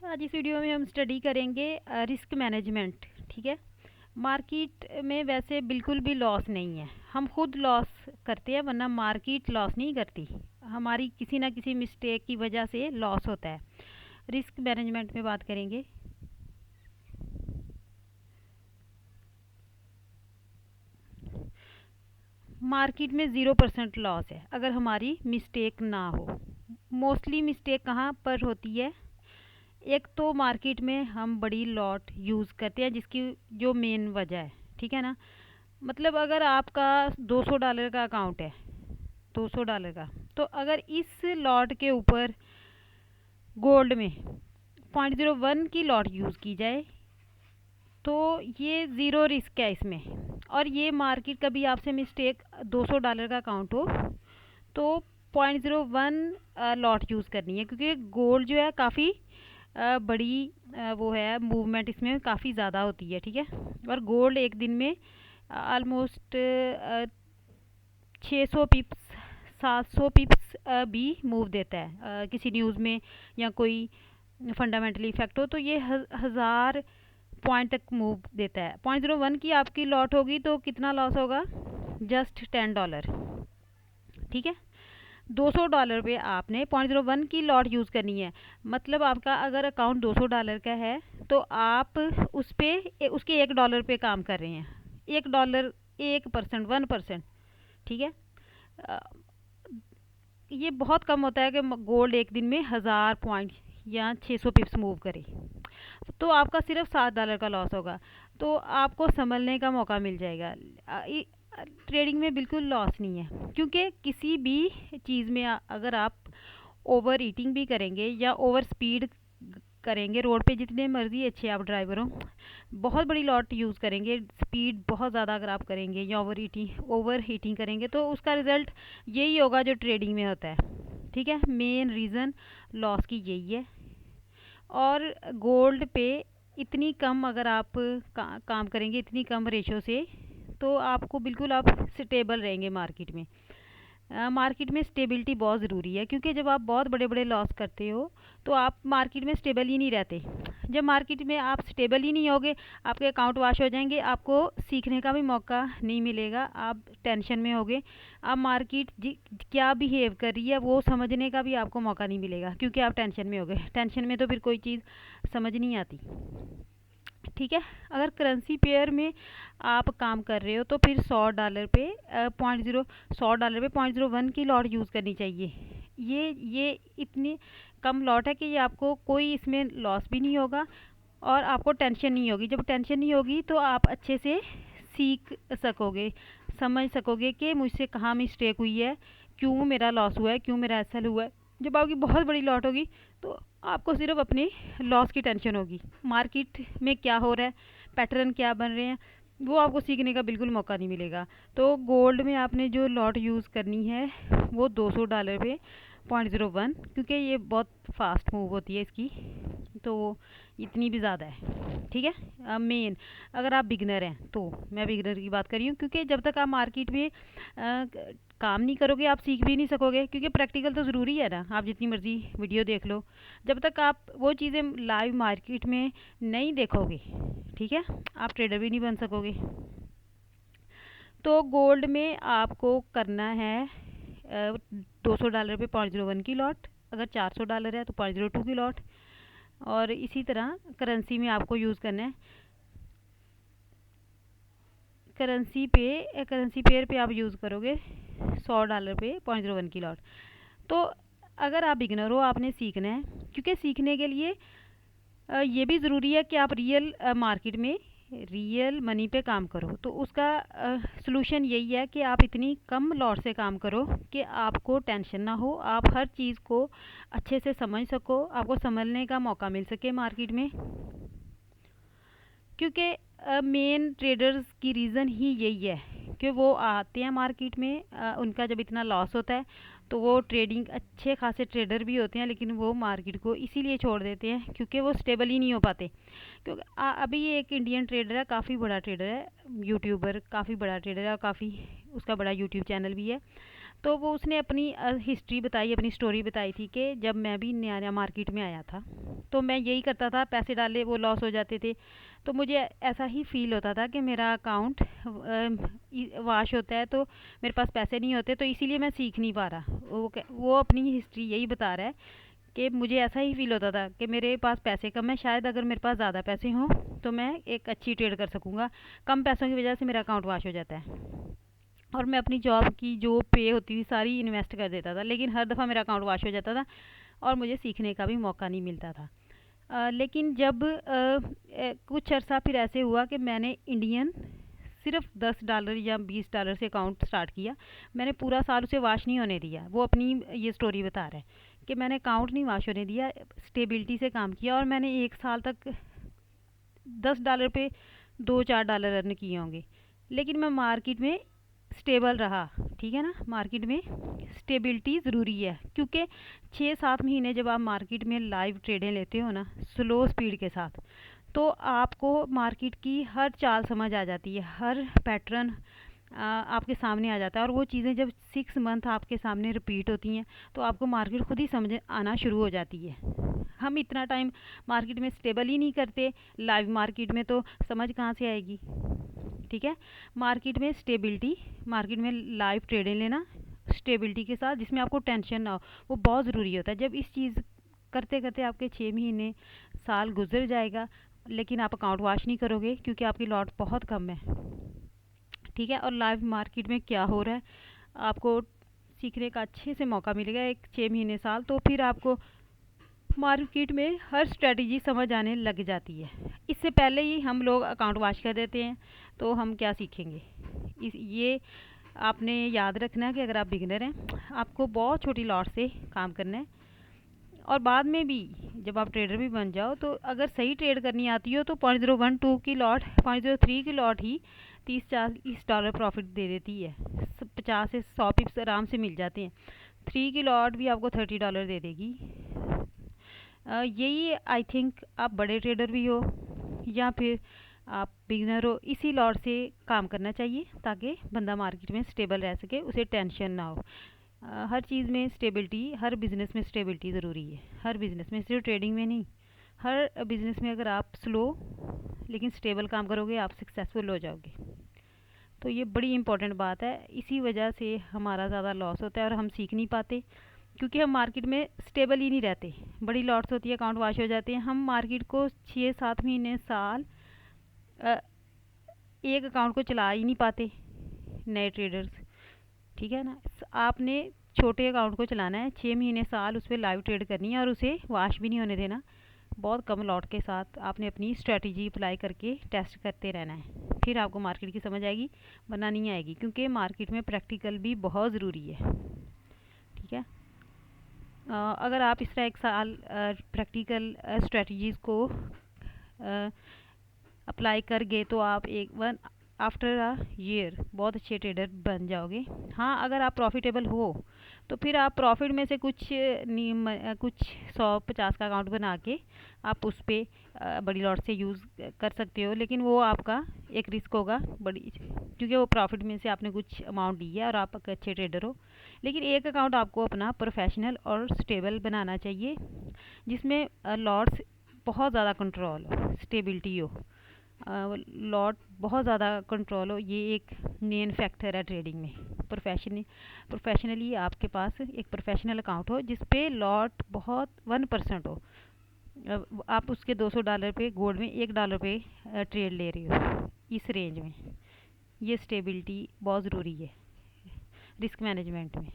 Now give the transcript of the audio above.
आज इस वीडियो में हम स्टडी करेंगे रिस्क मैनेजमेंट। ठीक है। मार्केट में वैसे बिल्कुल भी लॉस नहीं है, हम खुद लॉस करते हैं वरना मार्केट लॉस नहीं करती। हमारी किसी ना किसी मिस्टेक की वजह से लॉस होता है। रिस्क मैनेजमेंट में बात करेंगे। मार्केट में 0% लॉस है अगर हमारी मिस्टेक ना हो। मोस्टली मिस्टेक कहाँ पर होती है? एक तो मार्केट में हम बड़ी लॉट यूज़ करते हैं जिसकी जो मेन वजह है, ठीक है ना। मतलब अगर आपका $200 का अकाउंट है, $200 का, तो अगर इस लॉट के ऊपर गोल्ड में 0.01 की लॉट यूज़ की जाए तो ये ज़ीरो रिस्क है इसमें। और ये मार्केट कभी आपसे मिस्टेक $200 का अकाउंट हो तो 0.01 लॉट यूज़ करनी है, क्योंकि गोल्ड जो है काफ़ी बड़ी वो है, मूवमेंट इसमें काफ़ी ज़्यादा होती है। ठीक है। और गोल्ड एक दिन में ऑलमोस्ट 600 पिप्स 700 पिप्स भी मूव देता है किसी न्यूज़ में, या कोई फंडामेंटली इफेक्ट हो तो ये 1000 पॉइंट तक मूव देता है। 0.01 की आपकी लॉट होगी तो कितना लॉस होगा? जस्ट $10। ठीक है। $200 पे आपने 0.01 की लॉट यूज़ करनी है। मतलब आपका अगर अकाउंट $200 का है तो आप उस पे उसके $1 पे काम कर रहे हैं। $1, 1%, 1%। ठीक है। ये बहुत कम होता है कि गोल्ड एक दिन में 1000 पॉइंट या 600 पिप्स मूव करे, तो आपका सिर्फ $7 का लॉस होगा। तो आपको संभलने का मौका मिल जाएगा। ट्रेडिंग में बिल्कुल लॉस नहीं है, क्योंकि किसी भी चीज़ में अगर आप ओवर ईटिंग भी करेंगे या ओवर स्पीड करेंगे, रोड पे जितने मर्जी अच्छे आप ड्राइवर हो, बहुत बड़ी लॉट यूज़ करेंगे, स्पीड बहुत ज़्यादा अगर आप करेंगे या ओवर हीटिंग करेंगे तो उसका रिज़ल्ट यही होगा जो ट्रेडिंग में होता है। ठीक है। मेन रीज़न लॉस की यही है। और गोल्ड पे इतनी कम अगर आप काम करेंगे, इतनी कम रेशो से, तो आपको बिल्कुल आप स्टेबल रहेंगे मार्केट में। मार्केट में स्टेबिलिटी बहुत ज़रूरी है, क्योंकि जब आप बहुत बड़े बड़े लॉस करते हो तो आप मार्केट में स्टेबल ही नहीं रहते। जब मार्केट में आप स्टेबल ही नहीं होगे, आपके अकाउंट वाश हो जाएंगे, आपको सीखने का भी मौका नहीं मिलेगा, आप टेंशन में होगे, आप मार्केट क्या बिहेव कर रही है वो समझने का भी आपको मौका नहीं मिलेगा, क्योंकि आप टेंशन में होगे। टेंशन में तो फिर कोई चीज़ समझ नहीं आती। ठीक है। अगर करेंसी पेयर में आप काम कर रहे हो तो फिर $100 पे $100 पे 0.01 की लॉट यूज़ करनी चाहिए। ये इतनी कम लॉट है कि ये आपको कोई इसमें लॉस भी नहीं होगा और आपको टेंशन नहीं होगी। जब टेंशन नहीं होगी तो आप अच्छे से सीख सकोगे, समझ सकोगे कि मुझसे कहाँ मिस्टेक हुई है, क्यों मेरा लॉस हुआ है, क्यों मेरा एसएल हुआ है। जब आपकी बहुत बड़ी लॉट होगी तो आपको सिर्फ अपने लॉस की टेंशन होगी। मार्केट में क्या हो रहा है, पैटर्न क्या बन रहे हैं, वो आपको सीखने का बिल्कुल मौका नहीं मिलेगा। तो गोल्ड में आपने जो लॉट यूज़ करनी है वो $200 पे 0.01, क्योंकि ये बहुत फास्ट मूव होती है इसकी, तो इतनी भी ज़्यादा है। ठीक है। मेन अगर आप बिगनर हैं, तो मैं बिगनर की बात कर रही हूँ, क्योंकि जब तक आप मार्केट में काम नहीं करोगे आप सीख भी नहीं सकोगे, क्योंकि प्रैक्टिकल तो ज़रूरी है ना। आप जितनी मर्ज़ी वीडियो देख लो, जब तक आप वो चीज़ें लाइव मार्केट में नहीं देखोगे, ठीक है, आप ट्रेडर भी नहीं बन सकोगे। तो गोल्ड में आपको करना है $200 पे 0.01 की लॉट, अगर $400 है तो 0.02 की लॉट, और इसी तरह करेंसी में आपको यूज़ करना है। करेंसी पेयर पे आप यूज़ करोगे $100 पे 0.01 की लॉट। तो अगर आप बिगनर हो, आपने सीखना है, क्योंकि सीखने के लिए ये भी ज़रूरी है कि आप रियल मार्केट में रियल मनी पे काम करो। तो उसका सलूशन यही है कि आप इतनी कम लॉट से काम करो कि आपको टेंशन ना हो, आप हर चीज़ को अच्छे से समझ सको, आपको समझने का मौका मिल सके मार्केट में। क्योंकि मेन ट्रेडर्स की रीज़न ही यही है कि वो आते हैं मार्केट में, उनका जब इतना लॉस होता है तो वो ट्रेडिंग अच्छे खासे ट्रेडर भी होते हैं, लेकिन वो मार्केट को इसीलिए छोड़ देते हैं क्योंकि वो स्टेबल ही नहीं हो पाते। क्योंकि अभी ये एक इंडियन ट्रेडर है, काफ़ी बड़ा ट्रेडर है, यूट्यूबर, काफ़ी बड़ा ट्रेडर है और काफ़ी उसका बड़ा यूट्यूब चैनल भी है। तो वो उसने अपनी हिस्ट्री बताई, अपनी स्टोरी बताई थी कि जब मैं भी नया नया मार्केट में आया था तो मैं यही करता था, पैसे डाले वो लॉस हो जाते थे। तो मुझे ऐसा ही फील होता था कि मेरा अकाउंट वाश होता है तो मेरे पास पैसे नहीं होते, तो इसीलिए मैं सीख नहीं पा रहा। वो अपनी हिस्ट्री यही बता रहा है कि मुझे ऐसा ही फ़ील होता था कि मेरे पास पैसे कम है, शायद अगर मेरे पास ज़्यादा पैसे हों तो मैं एक अच्छी ट्रेड कर सकूँगा। कम पैसों की वजह से मेरा अकाउंट वॉश हो जाता है और मैं अपनी जॉब की जो पे होती थी सारी इन्वेस्ट कर देता था, लेकिन हर दफ़ा मेरा अकाउंट वॉश हो जाता था और मुझे सीखने का भी मौका नहीं मिलता था। लेकिन जब कुछ अर्सा फिर ऐसे हुआ कि मैंने इंडियन सिर्फ $10 या $20 से अकाउंट स्टार्ट किया। मैंने पूरा साल उसे वॉश नहीं होने दिया। वो अपनी ये स्टोरी बता रहा है कि मैंने अकाउंट नहीं वॉश होने दिया, स्टेबिलिटी से काम किया और मैंने 1 साल तक $10 पे $2-4 अर्न किए होंगे। लेकिन मैं मार्केट में स्टेबल रहा। ठीक है ना, मार्केट में स्टेबिलिटी ज़रूरी है, क्योंकि 6-7 महीने जब आप मार्केट में लाइव ट्रेडें लेते हो ना स्लो स्पीड के साथ, तो आपको मार्केट की हर चाल समझ आ जाती है, हर पैटर्न आपके सामने आ जाता है। और वो चीज़ें जब 6 मंथ आपके सामने रिपीट होती हैं तो आपको मार्केट खुद ही समझ आना शुरू हो जाती है। हम इतना टाइम मार्केट में स्टेबल ही नहीं करते, लाइव मार्केट में तो समझ कहाँ से आएगी। ठीक है, मार्केट में स्टेबिलिटी, मार्केट में लाइव ट्रेडिंग लेना स्टेबिलिटी के साथ, जिसमें आपको टेंशन ना हो, वो बहुत ज़रूरी होता है। जब इस चीज़ करते करते आपके 6 महीने साल गुजर जाएगा लेकिन आप अकाउंट वॉश नहीं करोगे क्योंकि आपकी लॉट बहुत कम है। ठीक है, और लाइव मार्केट में क्या हो रहा है आपको सीखने का अच्छे से मौका मिलेगा एक 6 महीने साल, तो फिर आपको मार्केट में हर स्ट्रेटजी समझ आने लग जाती है। इससे पहले ही हम लोग अकाउंट वॉश कर देते हैं तो हम क्या सीखेंगे। ये आपने याद रखना है कि अगर आप बिगिनर हैं आपको बहुत छोटी लॉट से काम करना है, और बाद में भी जब आप ट्रेडर भी बन जाओ तो अगर सही ट्रेड करनी आती हो तो 0.012 की लॉट, 0.03 की लॉट ही $30-40 प्रॉफिट दे देती है। 50 से 100 पिप्स आराम से मिल जाते हैं। 3 की लॉट भी आपको $30 दे देगी। यही आई थिंक आप बड़े ट्रेडर भी हो या फिर आप बिगिनर हो, इसी लॉट से काम करना चाहिए ताकि बंदा मार्केट में स्टेबल रह सके, उसे टेंशन ना हो। हर चीज़ में स्टेबिलिटी, हर बिज़नेस में स्टेबिलिटी ज़रूरी है। हर बिज़नेस में, सिर्फ ट्रेडिंग में नहीं, हर बिज़नेस में अगर आप स्लो लेकिन स्टेबल काम करोगे आप सक्सेसफुल हो जाओगे। तो ये बड़ी इंपॉर्टेंट बात है। इसी वजह से हमारा ज़्यादा लॉस होता है और हम सीख नहीं पाते क्योंकि हम मार्केट में स्टेबल ही नहीं रहते। बड़ी लॉट्स होती है, अकाउंट वॉश हो जाते हैं। हम मार्केट को 6-7 महीने साल एक अकाउंट को चला ही नहीं पाते नए ट्रेडर्स। ठीक है ना, आपने छोटे अकाउंट को चलाना है, 6 महीने साल उस पर लाइव ट्रेड करनी है और उसे वॉश भी नहीं होने देना। बहुत कम लॉट के साथ आपने अपनी स्ट्रेटजी अप्लाई करके टेस्ट करते रहना है, फिर आपको मार्केट की समझ आएगी, वरना नहीं आएगी। क्योंकि मार्केट में प्रैक्टिकल भी बहुत ज़रूरी है। ठीक है, अगर आप इस तरह एक साल प्रैक्टिकल स्ट्रेटजीज़ को अप्लाई कर गए तो आप आफ्टर अ ईयर बहुत अच्छे ट्रेडर बन जाओगे। हाँ, अगर आप प्रॉफिटेबल हो तो फिर आप प्रॉफिट में से कुछ 100-50 का अकाउंट बना के आप उस पर बड़ी लॉट से यूज़ कर सकते हो, लेकिन वो आपका एक रिस्क होगा बड़ी, क्योंकि वो प्रॉफिट में से आपने कुछ अमाउंट ली है और आप अच्छे ट्रेडर हो। लेकिन एक अकाउंट आपको अपना प्रोफेशनल और स्टेबल बनाना चाहिए जिसमें लॉट्स बहुत ज़्यादा कंट्रोल हो, स्टेबिलिटी हो, लॉट बहुत ज़्यादा कंट्रोल हो। ये एक मेन फैक्टर है ट्रेडिंग में। प्रोफेशनली आपके पास एक प्रोफेशनल अकाउंट हो जिस पे लॉट बहुत 1% हो। आप उसके $200 पे गोल्ड में $1 पे ट्रेड ले रहे हो, इस रेंज में। ये स्टेबिलिटी बहुत ज़रूरी है रिस्क मैनेजमेंट में।